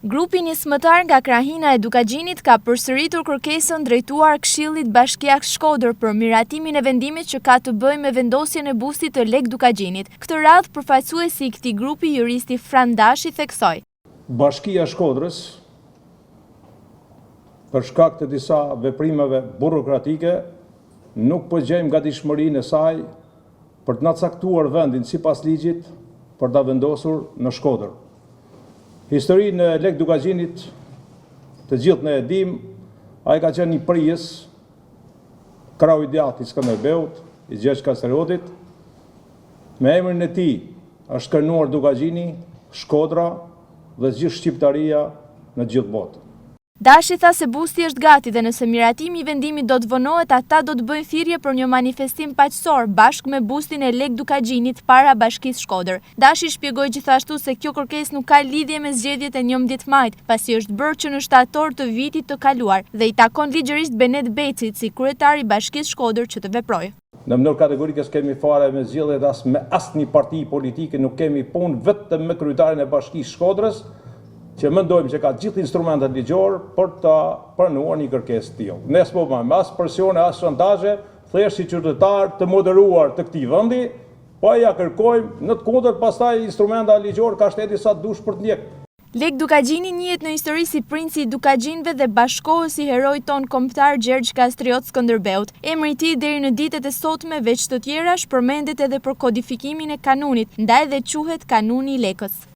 Grupi nismëtar nga Krahina e Dukagjinit ka përsëritur kërkesën drejtuar Këshillit Bashkiak Shkodër për miratimin e vendimit që ka të bëjë me vendosjen e bustit të Lek Dukagjinit. Këtë radhë përfaqësuesi i këtij grupi, juristi Fran Dashi, theksoi: Bashkia e Shkodrës, për shkak të disa veprimeve burokratike, nuk po gjejmë gatishmërinë e saj për të na caktuar vendin sipas ligjit për ta vendosur në Shkodër. Historinë e Lek Dukagjinit të gjithë ne e dim, ai ka qenë një prijes, krau i djathtë i Skënderbeut, i Gjergj Kastriotit. Me emrin e tij është krenuar Dukagjini, Shkodra dhe gjithë shqiptaria në gjithë botën. Dashi tha se busti është gati dhe nëse miratimi i vendimit do të vonohet, ata do të bëjnë thirrje për një manifestim paqësor bashkë me bustin e Lek Dukagjinit para Bashkisë Shkodër. Dashi shpjegoi gjithashtu se kjo kërkesë nuk ka lidhje me zgjedhjet e 11 majit, pasi është bërë që në shtator të vitit të kaluar dhe i takon ligjërisht Benet Becit si kryetar i Bashkisë Shkodër që të veprojë. Në mënyrë kategorike s'kemi fare me zgjedhjet me asnjë parti politike, nuk kemi punë vetëm me kryetarin e Bashkisë Shkodrës, që mendojmë që ka gjithë instrumentet ligjor për të pranuar një kërkesë të tillë. Ne s'po bëjmë as presione, as shantazhe, thjesht si qytetar të moderuar të këtij vendi, po ja kërkojmë në të kundërt pastaj instrumenta ligjor ka shteti sa dush për të ndjek. Lek Dukagjini njihet në histori si princi i Dukagjinëve dhe bashkohesi heroi ton kombëtar Gjergj Kastriot Skënderbeut. Emri i tij deri në ditët e sotme veç të tjerash përmendet edhe për kodifikimin e kanunit, ndaj dhe quhet Kanuni i Lekës.